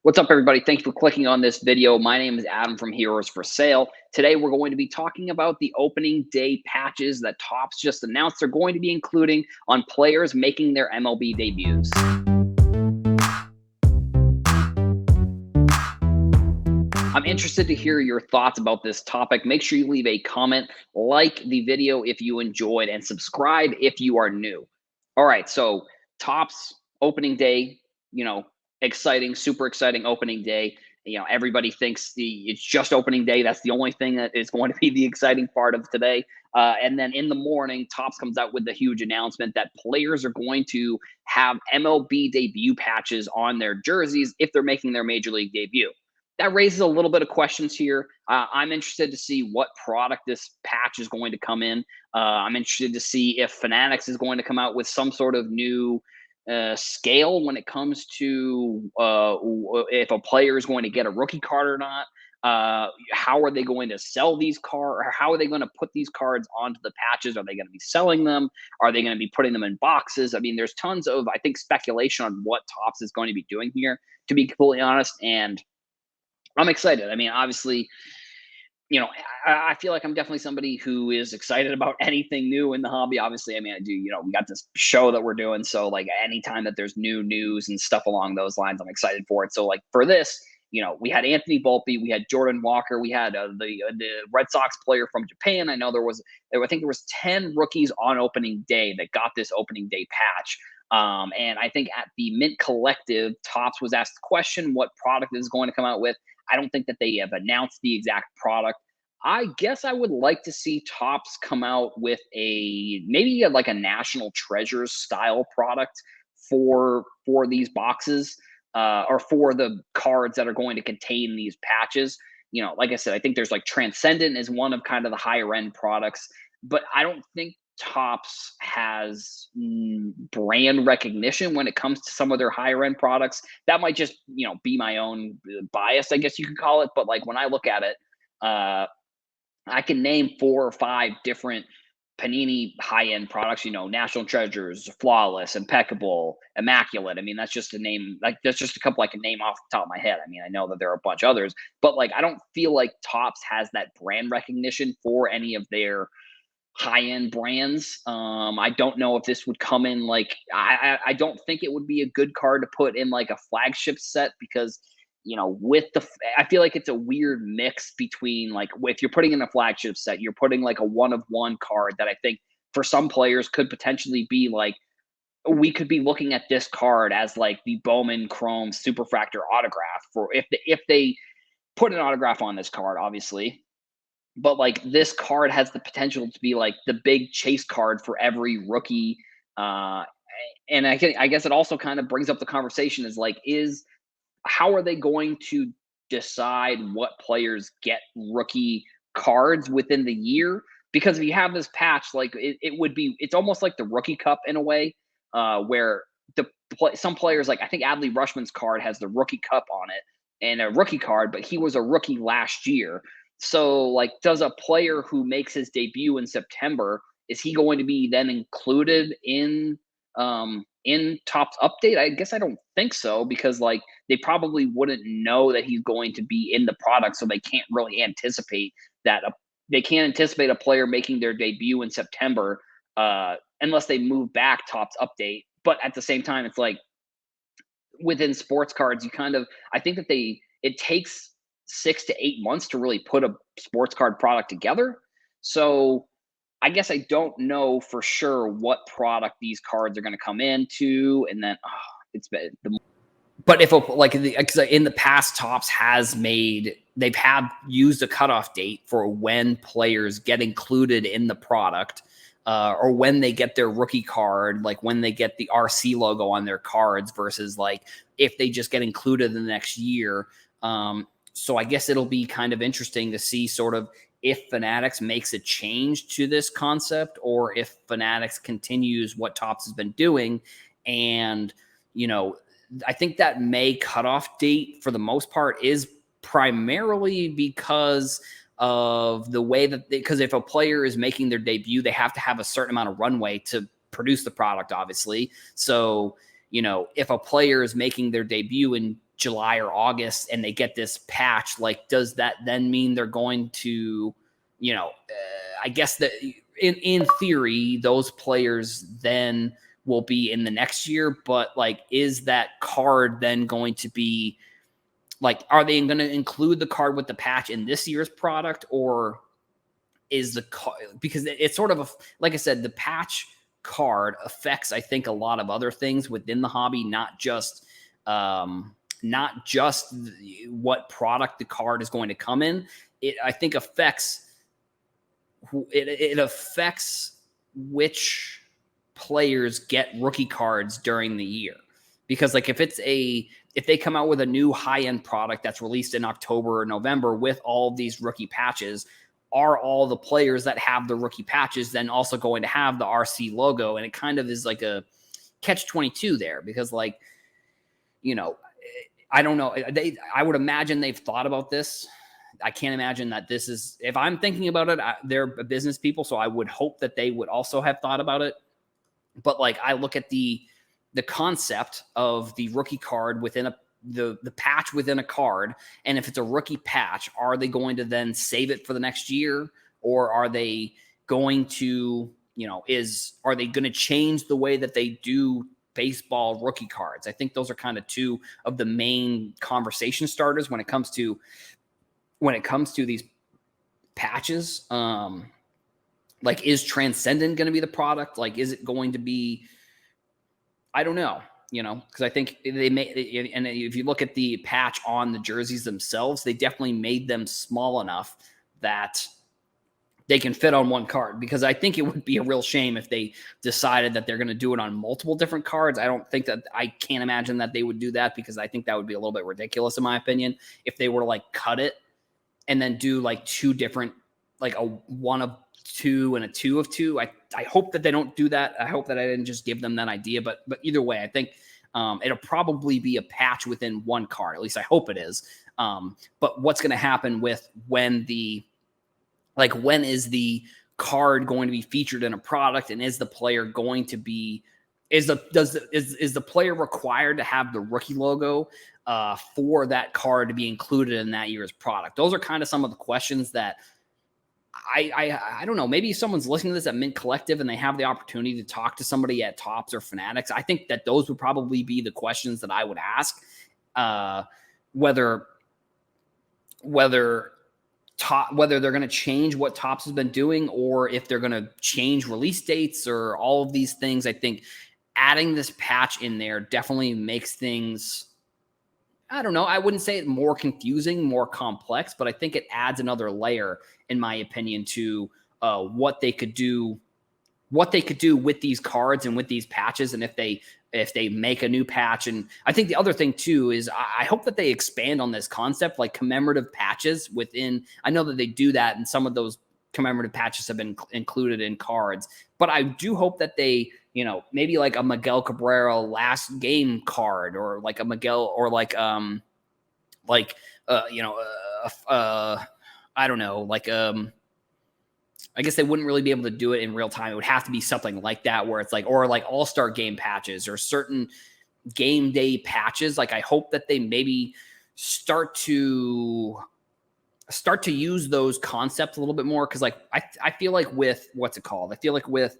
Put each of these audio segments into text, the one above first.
What's up, everybody? Thanks for clicking on this video. My name is Adam from Herosforsale. Today, we're going to be talking about the opening day patches that Topps just announced they're going to be including on players making their MLB debuts. I'm interested to hear your thoughts about this topic. Make sure you leave a comment, like the video if you enjoyed, and subscribe if you are new. All right, so Topps opening day, exciting, super exciting opening day. Everybody thinks it's just opening day. That's the only thing that is going to be the exciting part of today. And then in the morning, Topps comes out with the huge announcement that players are going to have MLB debut patches on their jerseys if they're making their major league debut. That raises a little bit of questions here. I'm interested to see what product this patch is going to come in. I'm interested to see if Fanatics is going to come out with some sort of new scale when it comes to if a player is going to get a rookie card or not. How are they going to sell these cards, or how are they going to put these cards onto the patches? Are they going to be selling them? Are they going to be putting them in boxes? I mean, there's tons of, I think, speculation on what Topps is going to be doing here, to be completely honest. And I'm excited. I mean, obviously, I feel like I'm definitely somebody who is excited about anything new in the hobby. Obviously, I mean, I do, we got this show that we're doing. So like anytime that there's new news and stuff along those lines, I'm excited for it. So like for this, we had Anthony Volpe, we had Jordan Walker, we had the Red Sox player from Japan. I know I think there was 10 rookies on opening day that got this opening day patch. And I think at the Mint Collective, Topps was asked the question, what product is going to come out with? I don't think that they have announced the exact product. I guess I would like to see Topps come out with maybe like a National Treasures style product for these boxes, or for the cards that are going to contain these patches. Like I said, I think there's like Transcendent is one of kind of the higher end products, but I don't think Topps has brand recognition when it comes to some of their higher end products. That might just, be my own bias, I guess you could call it. But like when I look at it, I can name 4 or 5 different Panini high end products, National Treasures, Flawless, Impeccable, Immaculate. I mean, that's just a name, like that's just a couple I can name off the top of my head. I mean, I know that there are a bunch of others, but like I don't feel like Topps has that brand recognition for any of their high-end brands. I don't know if this would come in like I don't think it would be a good card to put in like a flagship set, because I feel like it's a weird mix between, like, if you're putting in a flagship set, you're putting like a one of one card that I think for some players could potentially be like, we could be looking at this card as like the Bowman Chrome Superfractor autograph, for if they put an autograph on this card, obviously. But like this card has the potential to be like the big chase card for every rookie. And I guess it also kind of brings up the conversation is like, how are they going to decide what players get rookie cards within the year? Because if you have this patch, like it's almost like the rookie cup in a way, where some players, like I think Adley Rushman's card has the rookie cup on it and a rookie card, but he was a rookie last year. So, like, does a player who makes his debut in September, is he going to be then included in Topps update? I guess I don't think so, because like they probably wouldn't know that he's going to be in the product, so they can't really anticipate that. They can't anticipate a player making their debut in September, unless they move back Topps update. But at the same time, it's like within sports cards, I think that it takes 6 to 8 months to really put a sports card product together. So I guess I don't know for sure what product these cards are going to come into, and then it's been the. But if because in the past, Topps they've used a cutoff date for when players get included in the product, or when they get their rookie card, like when they get the RC logo on their cards, versus like if they just get included in the next year. So I guess it'll be kind of interesting to see sort of if Fanatics makes a change to this concept, or if Fanatics continues what Topps has been doing. And, I think that May cutoff date for the most part is primarily because of the way that because if a player is making their debut, they have to have a certain amount of runway to produce the product, obviously. So, if a player is making their debut in July or August and they get this patch, like, does that then mean they're going to, I guess that in theory, those players then will be in the next year, but like, is that card then going to be like, are they going to include the card with the patch in this year's product, or is the card, because it's sort of like I said, the patch card affects, I think, a lot of other things within the hobby, not just what product the card is going to come in. I think it affects which players get rookie cards during the year. Because like, if they come out with a new high-end product that's released in October or November with all of these rookie patches, are all the players that have the rookie patches then also going to have the RC logo? And it kind of is like a catch-22 there, because like, I don't know. I would imagine they've thought about this. I can't imagine that this is, if I'm thinking about it, they're business people, so I would hope that they would also have thought about it. But like, I look at the concept of the rookie card within the patch within a card, and if it's a rookie patch, are they going to then save it for the next year, or are they going to, are they going to change the way that they do baseball rookie cards? I think those are kind of two of the main conversation starters when it comes to these patches. Like, is Transcendent going to be the product? Like, is it going to be, I don't know, because I think they may, and if you look at the patch on the jerseys themselves, they definitely made them small enough that they can fit on one card, because I think it would be a real shame if they decided that they're going to do it on multiple different cards. I can't imagine that they would do that, because I think that would be a little bit ridiculous, in my opinion, if they were to like cut it and then do like two different, like a 1 of 2 and a 2 of 2. I hope that they don't do that. I hope that I didn't just give them that idea, but either way, I think it'll probably be a patch within one card. At least I hope it is. But what's going to happen when is the card going to be featured in a product, and is the player going to be, is the player required to have the rookie logo for that card to be included in that year's product? Those are kind of some of the questions that I don't know. Maybe if someone's listening to this at Mint Collective and they have the opportunity to talk to somebody at Topps or Fanatics, I think that those would probably be the questions that I would ask. Whether they're going to change what Topps has been doing, or if they're going to change release dates or all of these things. I think adding this patch in there definitely makes things, I don't know, I wouldn't say it more confusing, more complex, but I think it adds another layer, in my opinion, to what they could do with these cards and with these patches. And if they make a new patch. And I think the other thing too is I hope that they expand on this concept, like commemorative patches within. I know that they do that, and some of those commemorative patches have been included in cards, but I do hope that they, maybe like a Miguel Cabrera last game card, or like a Miguel, or I don't know, I guess they wouldn't really be able to do it in real time. It would have to be something like that, where it's like, or like all-star game patches or certain game day patches. Like, I hope that they maybe start to use those concepts a little bit more. Cause like, I feel like with, what's it called? I feel like with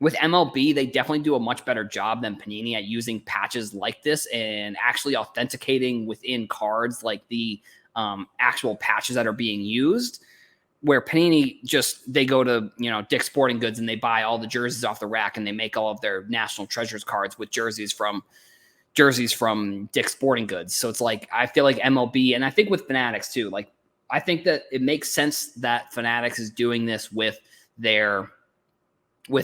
MLB, they definitely do a much better job than Panini at using patches like this and actually authenticating within cards, like the actual patches that are being used. Where Panini they go to, Dick's Sporting Goods and they buy all the jerseys off the rack, and they make all of their National Treasures cards with jerseys from Dick's Sporting Goods. So it's like, I feel like MLB, and I think with Fanatics too, like, I think that it makes sense that Fanatics is doing this with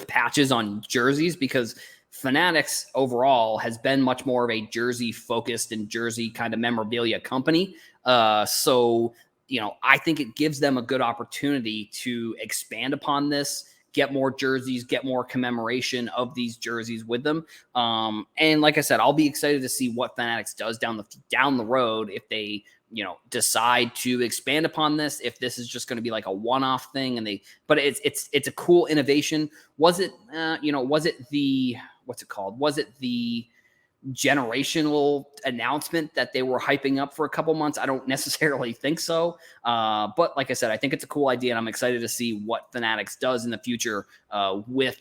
patches on jerseys, because Fanatics overall has been much more of a jersey focused and jersey kind of memorabilia company. So I think it gives them a good opportunity to expand upon this, get more jerseys, get more commemoration of these jerseys with them. And like I said, I'll be excited to see what Fanatics does down the road, if they, decide to expand upon this, if this is just going to be like a one-off thing. But it's a cool innovation. Was it the generational announcement that they were hyping up for a couple months. I don't necessarily think so. But like I said, I think it's a cool idea, and I'm excited to see what Fanatics does in the future with